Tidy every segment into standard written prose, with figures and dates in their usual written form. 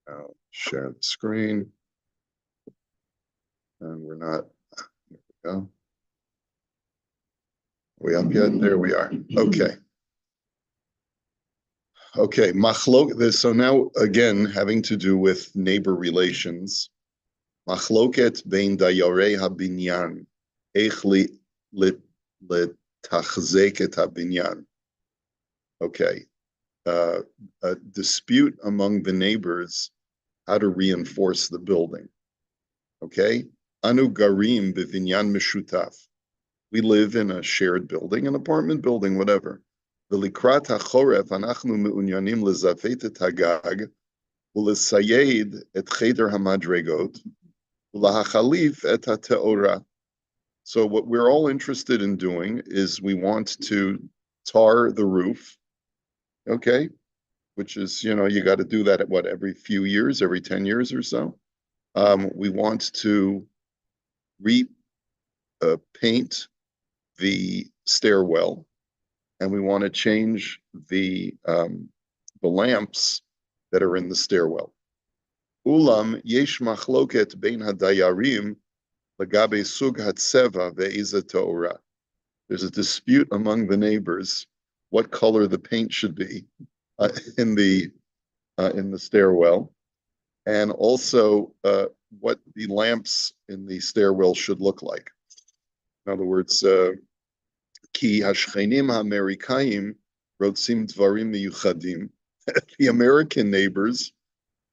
Now share the screen. And we're not, here we go. Are we up yet? There we are. Okay. Okay, machlok. So now again, having to do with neighbor relations. Machloket bein dayarei habinyan, eich letachzek et habinyan. Okay, a dispute among the neighbors how to reinforce the building. Okay, anu garim bevinyan mishutaf. We live in a shared building, an apartment building, whatever. ולקראת החורף אנחנו מעוניינים לזפת את הגג ולסייד את חדר המדרגות ולהחליף את התאורה. So what we're all interested in doing is we want to tar the roof, okay? Which is, you got to do that at what, every few years, every 10 years or so. We want to paint the stairwell, and we want to change the lamps that are in the stairwell. Ulam yesh machloket bein hadayarim lagabe sug hatseva ve'iza ta'ora. There's a dispute among the neighbors what color the paint should be in the stairwell, and also what the lamps in the stairwell should look like. In other words, ki hashchenim ha'amerikayim rotzim dvarim miyuchadim. The American neighbors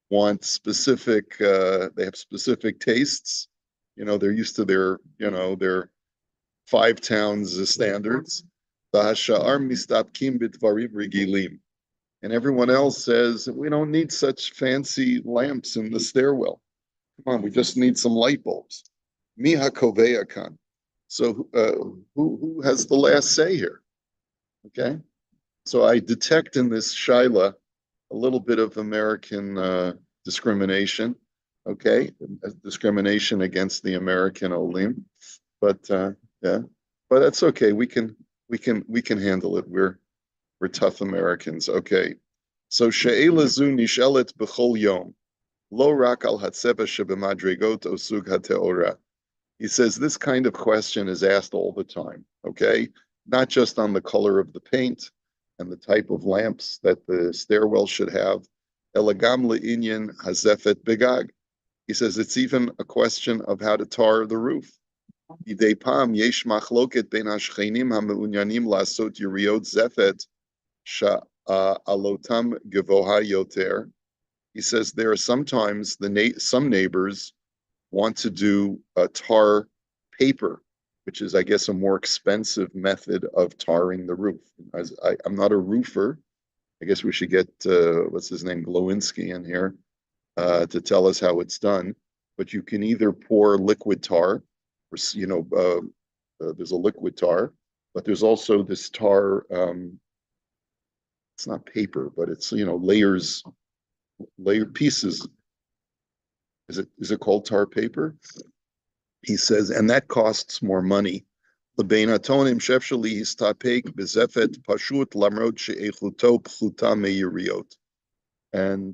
want specific, they have specific tastes. They're used to their five towns standards. And everyone else says, we don't need such fancy lamps in the stairwell. Come on, we just need some light bulbs. Miha koveyakan. So who has the last say here? Okay. So I detect in this Shaila a little bit of American discrimination. Okay, discrimination against the American Olim, but yeah, but that's okay. We can handle it. We're tough Americans. Okay, so she'ela zu nishelet b'chol yom lo rak al hatzeva shebemadregot osug hateora. He says this kind of question is asked all the time. Okay, not just on the color of the paint and the type of lamps that the stairwell should have. Elagam le'inyan hazefet begag. He says it's even a question of how to tar the roof. He says there are sometimes some neighbors want to do tar paper, which is, I guess, a more expensive method of tarring the roof. I'm not a roofer. I guess we should get, what's his name, Glowinski in here to tell us how it's done. But you can either pour liquid tar, or, there's a liquid tar, but there's also this tar, it's not paper, but it's, layered pieces. Is it called tar paper? He says, and that costs more money. And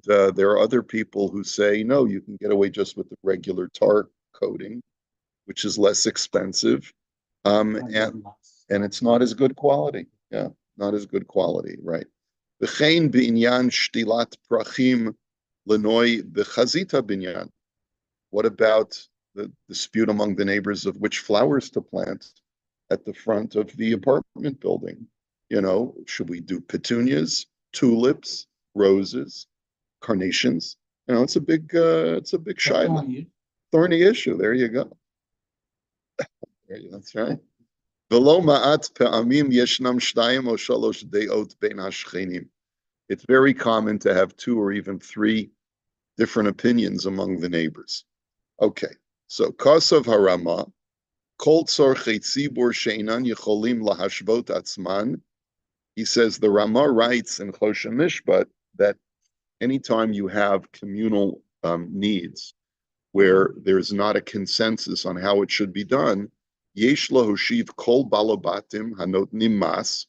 there are other people who say, no, you can get away just with the regular tar coating, which is less expensive, and it's not as good quality. Yeah, not as good quality, right? What about the dispute among the neighbors of which flowers to plant at the front of the apartment building? Should we do petunias, tulips, roses, carnations? It's a big shayla, thorny issue. There you go. That's right. It's very common to have two or even three different opinions among the neighbors. Okay, so Kasav Harama, Kol Tzorchei Tzibur She'inan Yecholim Lahashvot Atzman. He says the Rama writes in Choshen Mishpat that anytime you have communal needs where there's not a consensus on how it should be done, Yesh Lahoshiv Kol Balabatim Hanotnim Mas,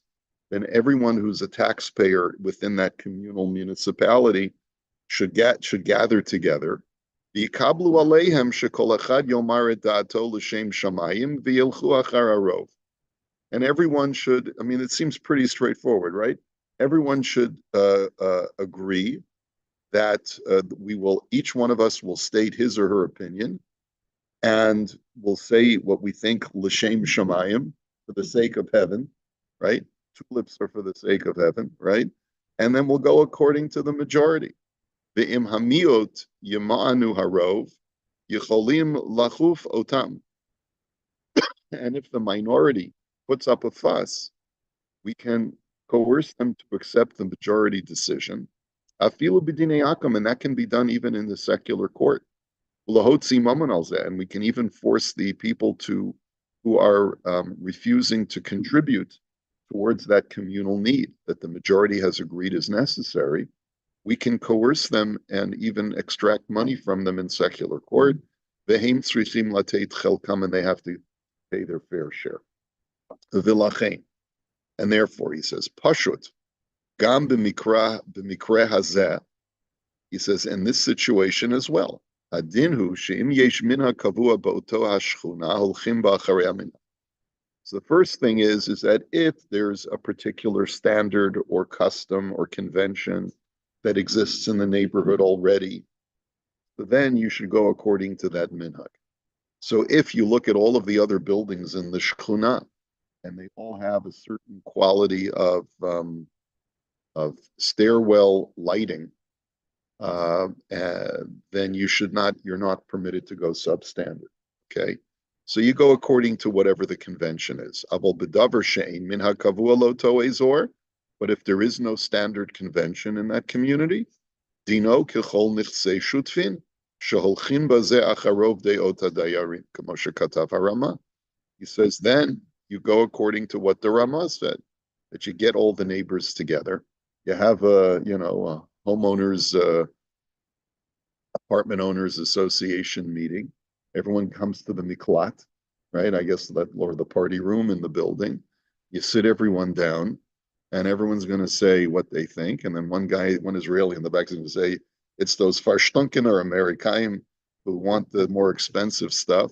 then everyone who's a taxpayer within that communal municipality should gather together. V'yikablu aleihem shekol echad yomar et da'ato l'shem shamayim v'yilchu achar harov. And everyone should, I mean, it seems pretty straightforward, right? Everyone should agree that each one of us will state his or her opinion, and we'll say what we think l'shem shamayim, for the sake of heaven, right? Tulips are for the sake of heaven, right? And then we'll go according to the majority. Ve'im hamiot yima'anu harov, yicholim lachuf otam. And if the minority puts up a fuss, we can coerce them to accept the majority decision. Afilu b'dinei akam, and that can be done even in the secular court. And we can even force the people who are refusing to contribute towards that communal need that the majority has agreed is necessary. We can coerce them and even extract money from them in secular court. And they have to pay their fair share. And therefore, he says, Pashut, Gam b'mikra hazeh, he says, in this situation as well, Adinhu she'im yesh minha kavua ba'oto hashchuna holchim ba'acharei haminha. So the first thing is that if there's a particular standard or custom or convention that exists in the neighborhood already, then you should go according to that minhag. So if you look at all of the other buildings in the shchuna, and they all have a certain quality of stairwell lighting, then you're not permitted to go substandard. Okay, so you go according to whatever the convention is. But if there is no standard convention in that community, dino kichol nichsei shutfin sheholchin bazeh acharov deot hadayarim, kamo shekatav harama. He says then you go according to what the Rama said, that you get all the neighbors together. You have a homeowners, apartment owners association meeting. Everyone comes to the miklat, right? I guess or the party room in the building. You sit everyone down, and everyone's going to say what they think. And then one Israeli in the back is going to say, it's those Farshtunken or Amerikaim who want the more expensive stuff.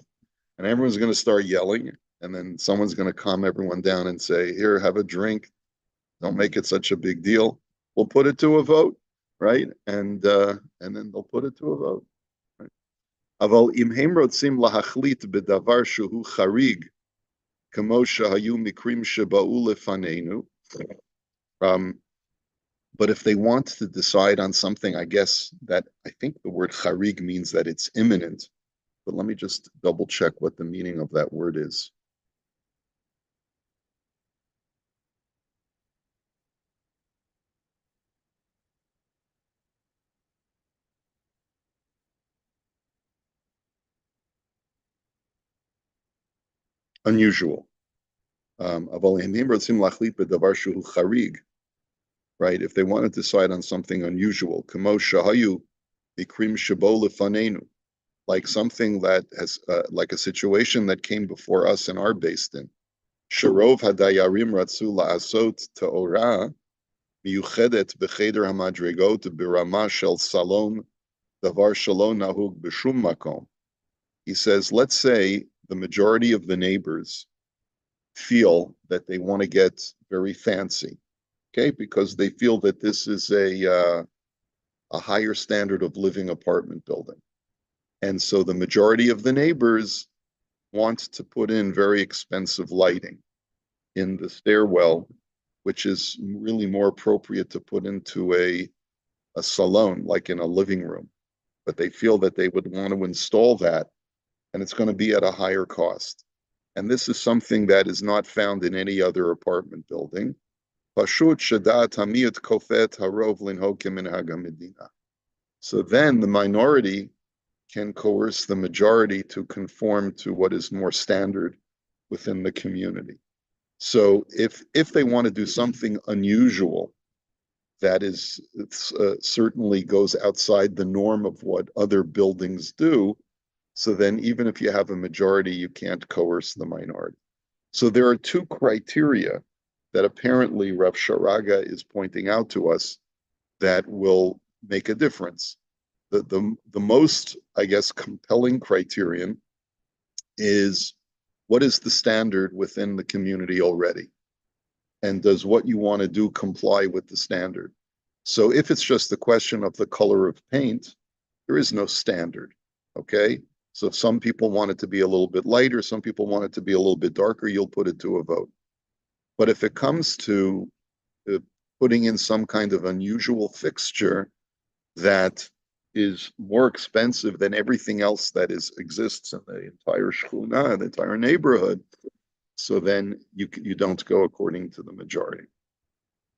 And everyone's going to start yelling. And then someone's going to calm everyone down and say, here, have a drink. Don't make it such a big deal. We'll put it to a vote, right? And then they'll put it to a vote. Right? Aval imhem rotzim lahachlit bedavar shuhu charig kamo shahayu mikrim sheba'u lefanenu. But if they want to decide on something, I think the word charig means that it's imminent. But let me just double check what the meaning of that word is. Unusual. Right? If they want to decide on something unusual, like something that has, like a situation that came before us in our Beis Din. Sharov hadayarim ratzu la'asot ta'ora miyuchedet b'cheder hamadregot b'rama shel salon davar shalom nahug b'shum makom. He says, let's say the majority of the neighbors feel that they want to get very fancy, okay, because they feel that this is a higher standard of living apartment building. And so the majority of the neighbors want to put in very expensive lighting in the stairwell, which is really more appropriate to put into a salon, like in a living room. But they feel that they would want to install that, and it's going to be at a higher cost. And this is something that is not found in any other apartment building. So then the minority can coerce the majority to conform to what is more standard within the community. So if they want to do something unusual that is certainly goes outside the norm of what other buildings do, so then even if you have a majority, you can't coerce the minority. So there are two criteria that apparently Rav Sharaga is pointing out to us that will make a difference. The most, I guess, compelling criterion is what is the standard within the community already? And does what you want to do comply with the standard? So if it's just the question of the color of paint, there is no standard. Okay. So if some people want it to be a little bit lighter, some people want it to be a little bit darker, you'll put it to a vote. But if it comes to putting in some kind of unusual fixture that is more expensive than everything else that exists in the entire shchuna, the entire neighborhood, so then you don't go according to the majority.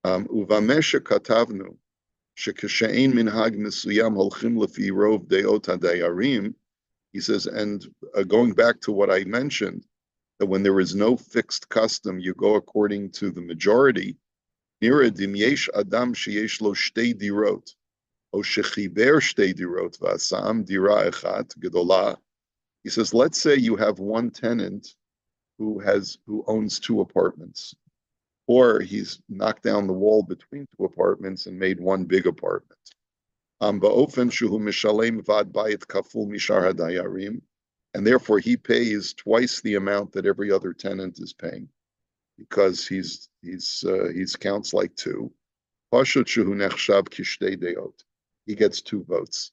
Uvamesha katavnu shekashein minhag mesuyam holchim lefi rov deot hadayarim. He says, and going back to what I mentioned, that when there is no fixed custom, you go according to the majority. Nira dim yesh adam sheyesh lo shtei dirot, o shechiber shtei dirot v'asam dira echat gedolah. He says, let's say you have one tenant who owns two apartments, or he's knocked down the wall between two apartments and made one big apartment. And therefore he pays twice the amount that every other tenant is paying because he's counts like two. He gets two votes.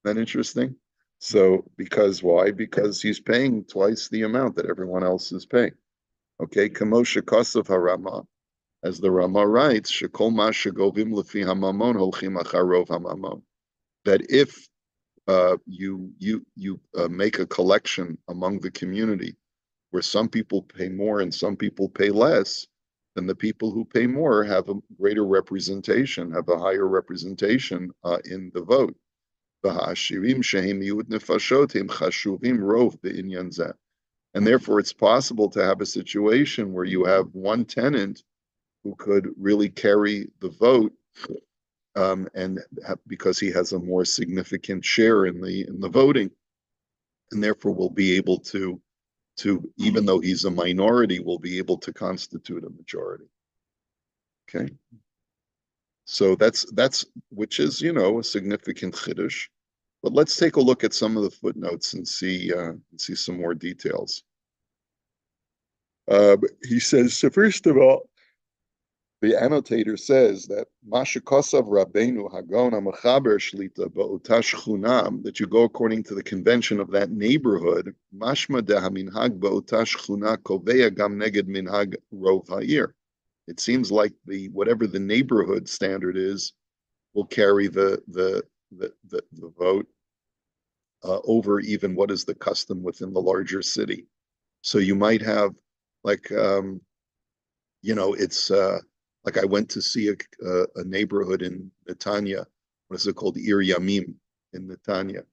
Isn't that interesting? So because why? Because he's paying twice the amount that everyone else is paying. Okay, Kamosha Kosav Harama, as the Rama writes, Shekol Ma Shegovim Lefi Hamamon Holchim Acharov Hamamon. That if you make a collection among the community where some people pay more and some people pay less, then the people who pay more have a greater representation, have a higher representation in the vote. And therefore, it's possible to have a situation where you have one tenant who could really carry the vote, because he has a more significant share in the voting, and therefore will be able to even though he's a minority, will be able to constitute a majority. Okay, so that's which is a significant chiddush. But let's take a look at some of the footnotes and see some more details. He says, so first of all, the annotator says that Mashikosav Rabbeinu Hagon Amachaber Shlita Ba'otash Chunam, that you go according to the convention of that neighborhood, Mashma de Haminhag Ba'otash Chuna Koveya Gam Neged Minhag Rov Ha'ir. It seems like whatever the neighborhood standard is will carry the vote over even what is the custom within the larger city. So you might have it's like I went to see a neighborhood in Netanya. What is it called? Ir Yamim in Netanya.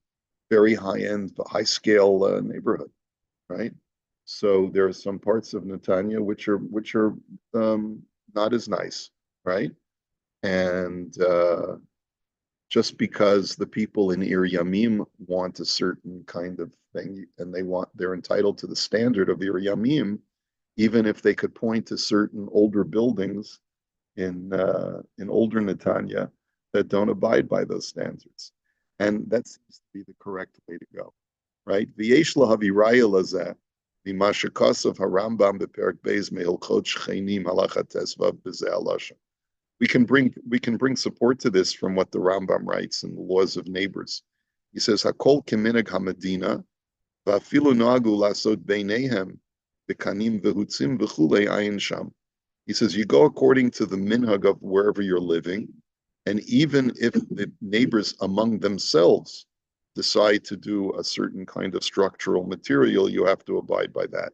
Very high-end, high-scale neighborhood, right? So there are some parts of Netanya which are not as nice, right? And just because the people in Ir Yamim want a certain kind of thing, and they're entitled to the standard of Ir Yamim, even if they could point to certain older buildings in older Netanya that don't abide by those standards, and that seems to be the correct way to go, right? V'yesh lahaviraya lazeh v'mashakos Harambam beperek beis mehilchot shchenim halachat tesvav b'zeh alashem. We can bring support to this from what the Rambam writes in the Laws of Neighbors. He says, Hakol keminag hamadina v'afilu noagu lasot beinehem b'kanim v'hutzim v'chulei ayin sham. He says, you go according to the minhag of wherever you're living, and even if the neighbors among themselves decide to do a certain kind of structural material, you have to abide by that.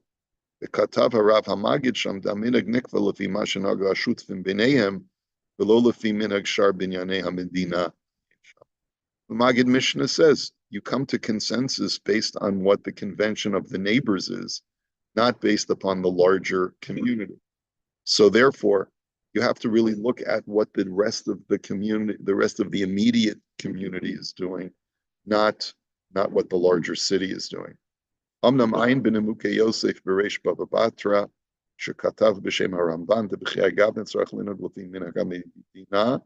The katav harav hamagid sham da minhag nikva lefi ma shenagu hashutfim b'neihem v'lo lefi minhag shar binyanei hamedina. The Maggid Mishnah says you come to consensus based on what the convention of the neighbors is, not based upon the larger community. So therefore, you have to really look at what the rest of the community, the rest of the immediate community is doing, not what the larger city is doing. Amnam Ayin ben Emuke Yosef Beresh Baba Batra shekatav b'shem Haramban deb'chei Agav netzarach linag l'fi minhag hamedina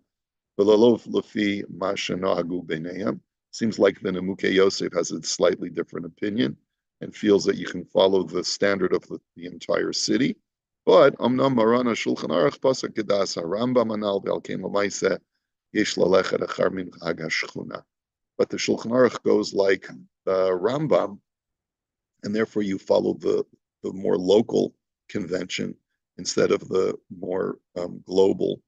Seems like the Nemuke Yosef has a slightly different opinion and feels that you can follow the standard of the entire city. But Amnam Marana Shulchan Aruch Pasuk Kedas Rambam Anal Ve'al Kein Lamaisa Yesh Lalechet Achar Minchag HaShchuna. But the Shulchan Aruch goes like the Rambam, and therefore you follow the more local convention instead of the more global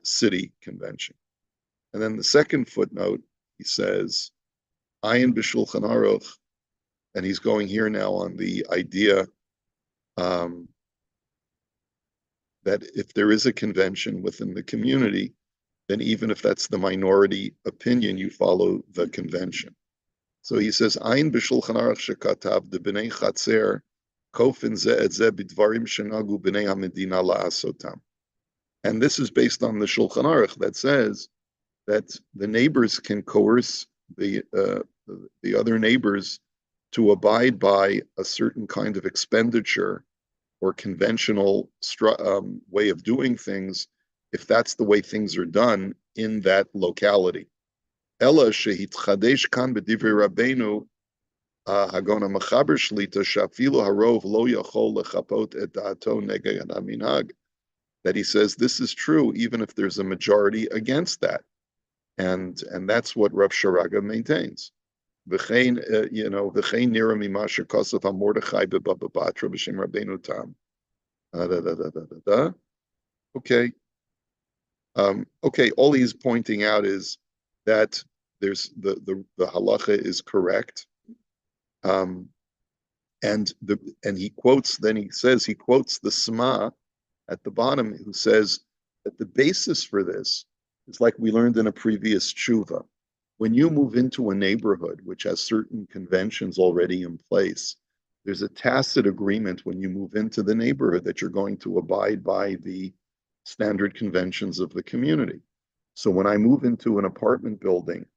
city convention. And then the second footnote, he says, Ayin b'Shulchan Aruch, and he's going here now on the idea that if there is a convention within the community, then even if that's the minority opinion, you follow the convention. So he says, Ayin b'Shulchan Aruch shekatav de b'nei chatzer kofin ze et ze b'dvarim shenagu b'nei hamedina la'asotam. And this is based on the Shulchan Aruch that says that the neighbors can coerce the other neighbors to abide by a certain kind of expenditure or conventional way of doing things, if that's the way things are done in that locality. Ella shehitchadesh kan b'divrei Rabbeinu hagona mechaber shlita shafilu harov lo yachol lechapot et da'ato neged haminhag. That he says this is true even if there's a majority against that, and that's what Rav Sharaga maintains. V'chein, v'chein nira mimasher kosav hamordechai b'baba batra b'shem Rabbeinu Tam. Okay. Okay. All he's pointing out is that there's the halacha is correct, and he quotes. Then he says he quotes the Sma at the bottom, who says that the basis for this is like we learned in a previous tshuva. When you move into a neighborhood which has certain conventions already in place, there's a tacit agreement when you move into the neighborhood that you're going to abide by the standard conventions of the community. So when I move into an apartment building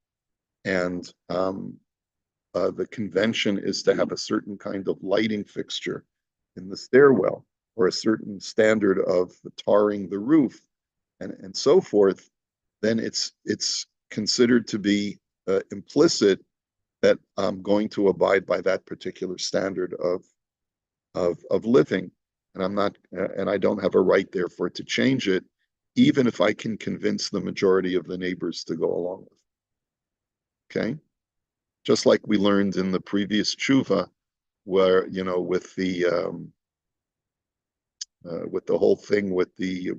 and the convention is to have a certain kind of lighting fixture in the stairwell, or a certain standard of tarring the roof, and so forth, then it's considered to be implicit that I'm going to abide by that particular standard of living, and I'm not, and I don't have a right, therefore, to change it, even if I can convince the majority of the neighbors to go along with it. Okay, just like we learned in the previous tshuva, where with the whole thing with the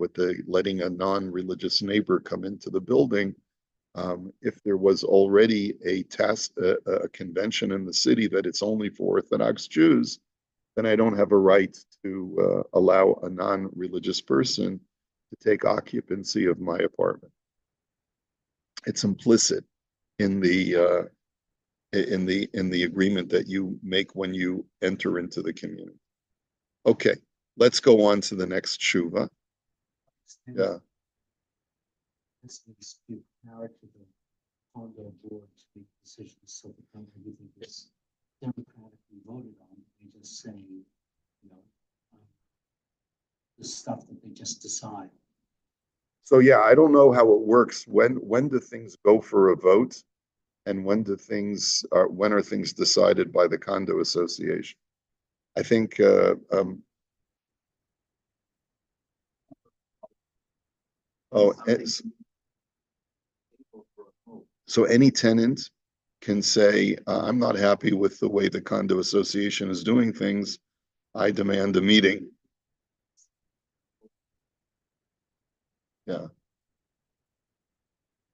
letting a non-religious neighbor come into the building, if there was already a convention in the city that it's only for Orthodox Jews, then I don't have a right to allow a non-religious person to take occupancy of my apartment. It's implicit in the agreement that you make when you enter into the community. Okay. Let's go on to the next tshuva. Yeah. This needs to be power to the condo board to make decisions, so the condo everything is democratically voted on. They just say, the stuff that they just decide. So yeah, I don't know how it works. When do things go for a vote, and when are things decided by the condo association? I think. So any tenant can say, I'm not happy with the way the condo association is doing things. I demand a meeting. Yeah.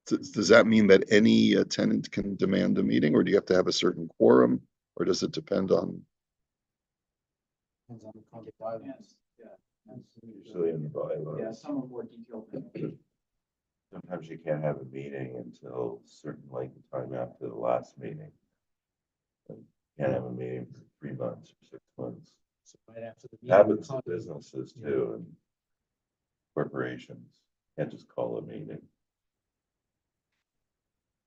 Does that mean that any tenant can demand a meeting, or do you have to have a certain quorum, or does it depend on? Depends on the condo bylaws. Yeah. Usually in the bylaws. Yeah, some are more detailed. Sometimes you can't have a meeting until a certain length of time after the last meeting. You can't have a meeting for 3 months or 6 months. So right after the It meeting. happens to businesses too, and corporations. Can't just call a meeting.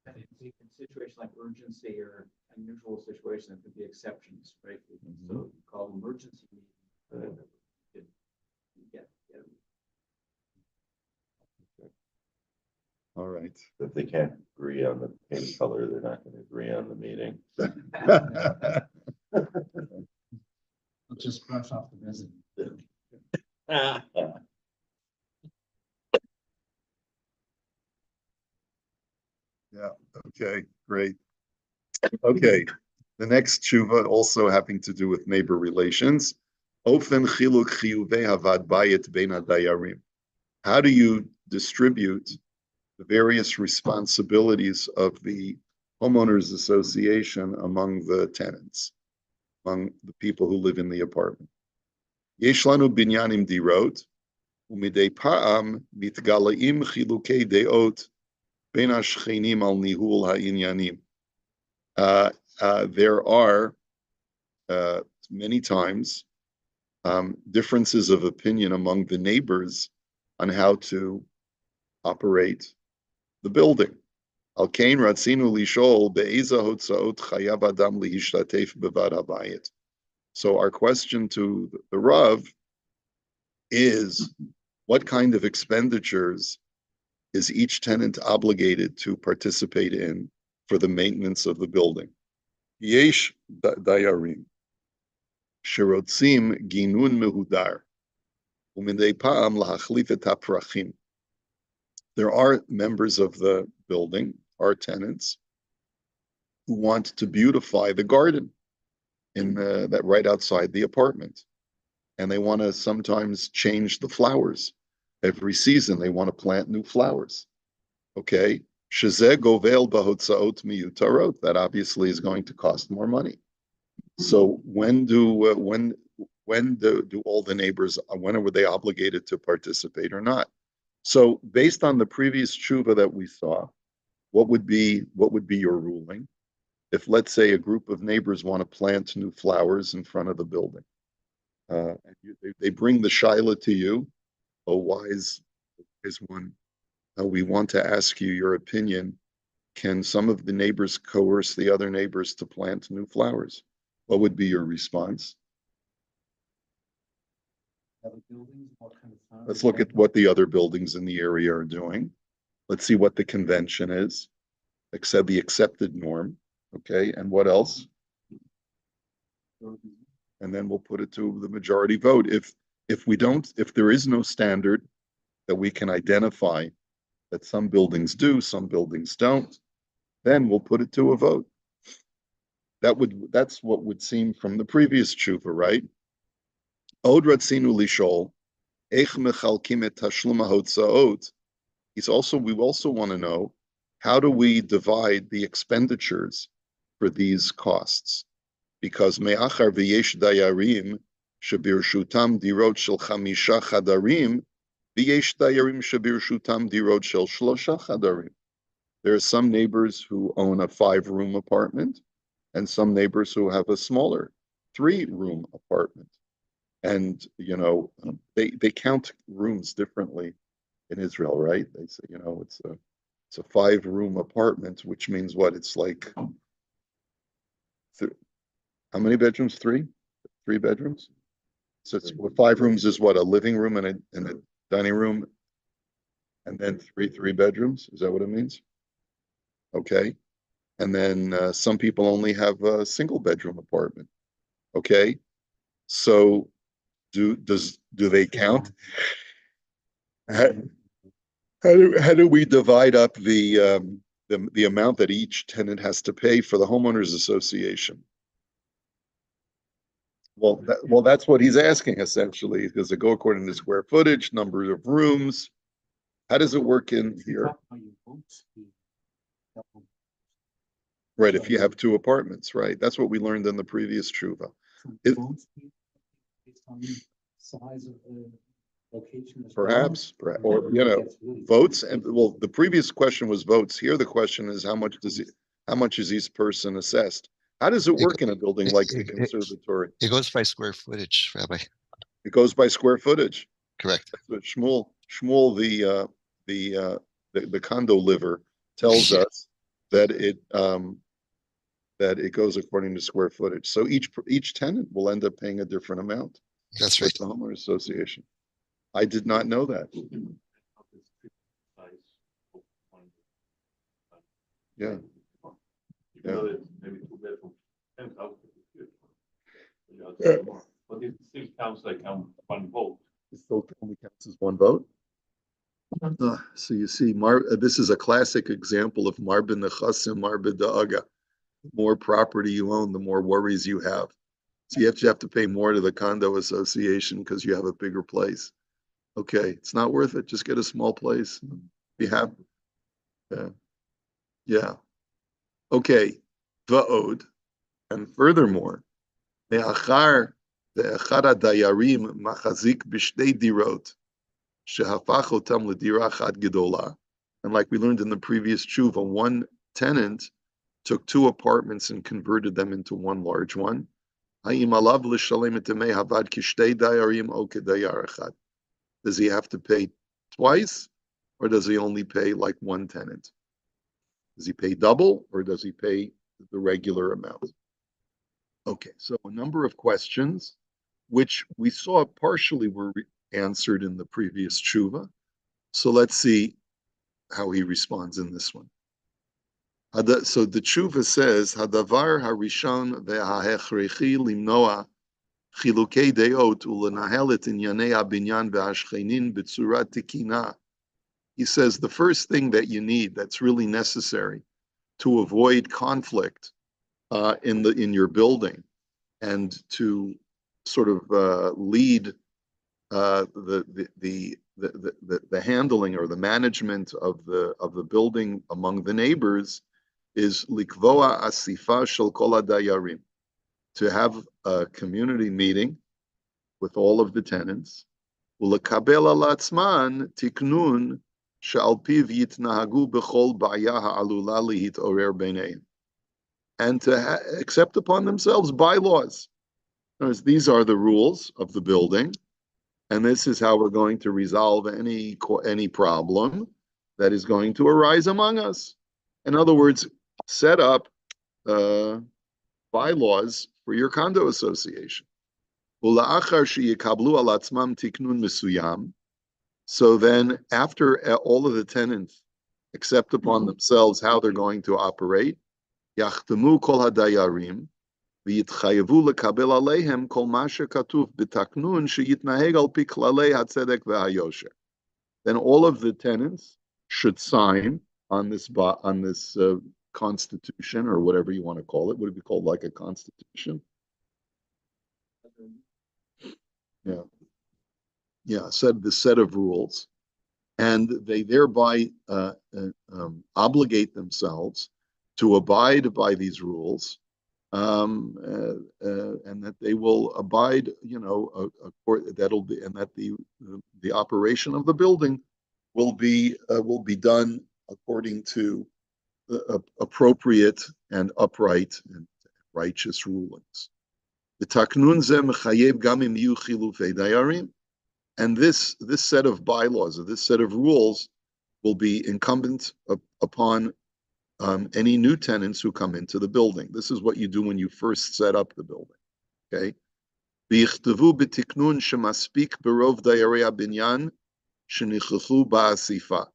And in situations like urgency or unusual situations, there could be exceptions, right? So call emergency meeting. You get All right. If they can't agree on the paint color, they're not gonna agree on the meeting. I'll just brush off the resident. Yeah, okay, great. Okay, the next tshuva also having to do with neighbor relations. Ofen chiluk chiyuvei havad bayit bein hadayarim. How do you distribute the various responsibilities of the homeowners association among the tenants, among the people who live in the apartment? Yesh lanu binyanim dirot, umidei pa'am mitgalaim chilukei deot bein hashchenim al nihul ha'inyanim. There are many times differences of opinion among the neighbors on how to operate the building. Al kain ratzinu lishol be'eza hotzaot chayav adam lihishtatef bevad habayit. So our question to the Rav is, what kind of expenditures is each tenant obligated to participate in for the maintenance of the building? Yesh dayarim sherotzim ginun mehudar umidei pa'am lahachlif et haprachim. There are members of the building, our tenants, who want to beautify the garden in that right outside the apartment, and they want to sometimes change the flowers every season. They want to plant new flowers. Okay, shezeh govel bahotzaot miyutarot. That obviously is going to cost more money. So when do all the neighbors, when are they obligated to participate or not? So based on the previous tshuva that we saw, what would be your ruling if, let's say, a group of neighbors want to plant new flowers in front of the building? And they bring the shaila to you. Oh, wise one. We want to ask you your opinion. Can some of the neighbors coerce the other neighbors to plant new flowers? What would be your response? Other buildings, what kind of flowers? Let's look at what the other buildings in the area are doing. Let's see what the convention is, accept the accepted norm. Okay, and what else? And then we'll put it to the majority vote. If there is no standard that we can identify that some buildings do, some buildings don't, then we'll put it to a vote. That's what would seem from the previous tshuva, right? Od ratzinu lishol, eich mechalkim et tashlum hahotzaot. We also want to know, how do we divide the expenditures for these costs? Because me'achar v'yesh dayarim shebirshutam dirot shel chamisha chadarim v'yesh dayarim shebirshutam dirot shel shlosha chadarim. There are some neighbors who own a 5-room apartment and some neighbors who have a smaller 3-room apartment. And, they count rooms differently in Israel, right? They say, it's a 5-room apartment, which means what? It's like, how many bedrooms? 3 bedrooms. So 5 rooms is what? A living room and a dining room, and then three bedrooms. Is that what it means? Okay. And then some people only have a single bedroom apartment. Okay. So do they count? How do we divide up the amount that each tenant has to pay for the homeowners association? Well, that's what he's asking essentially. Does it go according to square footage, number of rooms? How does it work in here? Right, if you have 2 apartments, right? That's what we learned in the previous tshuva. If, size of the location. Perhaps, or votes, and the previous question was votes. Here, the question is how much is each person assessed? How does it work in a building like the conservatory? It goes by square footage, Rabbi. It goes by square footage. Correct. That's what Shmuel, the condo liver, tells us that it goes according to square footage. So each tenant will end up paying a different amount. That's right. The homeowner association. I did not know that. Yeah. Even though it's maybe 2 bedroom penthouse. Yeah. But it still counts like one vote. It still only counts as one vote. So you see, this is a classic example of Marbin Nechasim, Marbin Da'aga. The more property you own, the more worries you have. So you have to pay more to the condo association because you have a bigger place. Okay, it's not worth it. Just get a small place. Be happy. Yeah. Yeah. Okay. Va'od. And furthermore, me'achar ve'echad hadayarim machazik b'shtei dirot shehapach otam l'dira achad gedola. And like we learned in the previous tshuva, one tenant took 2 apartments and converted them into one large one. Ha'im alav l'shalem et emei havad kishtei dayarim o kedayar echad. Does he have to pay twice, or does he only pay like one tenant? Does he pay double, or does he pay the regular amount? Okay, so a number of questions, which we saw partially were answered in the previous tshuva. So let's see how he responds in this one. So the tshuva says, Hadavar harishon ve'hahechrechi limnoa chilukei deot ulenahel et inyanei abinyan ve'ashchenin b'tzura tikina. He says the first thing that you need, that's really necessary to avoid conflict in your building and to sort of lead the handling or the management of the building among the neighbors is likvoa asifa shel kol hadayarim, to have a community meeting with all of the tenants, ulekabel al atzman tiknun she'al piv yitnahagu b'chol ba'ya ha'alula lihitorer beineim, and to accept upon themselves bylaws. These are the rules of the building, and this is how we're going to resolve any problem that is going to arise among us. In other words, set up bylaws for your condo association. So then, after all of the tenants accept upon themselves how they're going to operate, יחתמו כל הדיירים ויתחייבו לקבל עליהם כל מה שכתוב בתקנון שיתנהג על פי כללי הצדק והיושר. Then all of the tenants should sign on this constitution, or whatever you want to call it. Would it be called like a constitution? Yeah. Yeah, the set of rules. And they thereby obligate themselves to abide by these rules, and that they will abide, that'll be, and that the operation of the building will be done according to appropriate and upright and righteous rulings. The taknun ze mechayev gam im yu chilufei dayarim, and this set of bylaws, or this set of rules, will be incumbent upon any new tenants who come into the building. This is what you do when you first set up the building. Okay. V'yichtavu b'tiknun shemaspik berov dayarei habinyan shenichachu ba'asifa,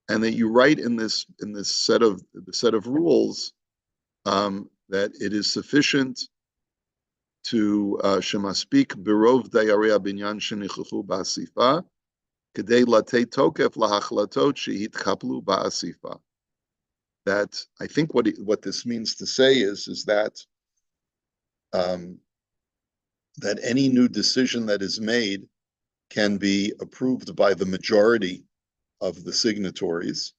and that you write in this set of rules that it is sufficient to shemaspik berov dayarei habinyan shenichachu ba'asifa kedei latei tokef lahachlatot shehitchaplu ba'asifa. That I think what this means to say is that that any new decision that is made can be approved by the majority of the signatories,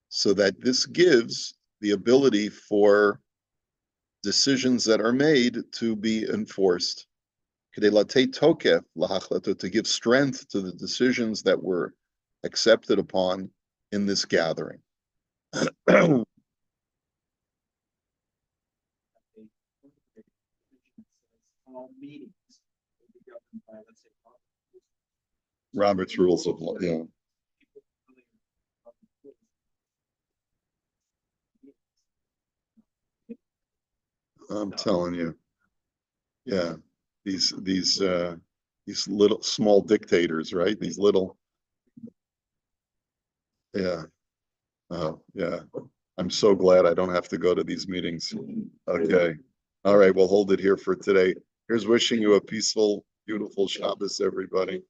so that this gives the ability for decisions that are made to be enforced. To give strength to the decisions that were accepted upon in this gathering. All meetings will be governed by, let's say, Robert's rules of law, yeah. I'm telling you, yeah, these little small dictators, right? These little, yeah, oh yeah. I'm so glad I don't have to go to these meetings. Okay. All right, we'll hold it here for today. Here's wishing you a peaceful, beautiful Shabbos, everybody.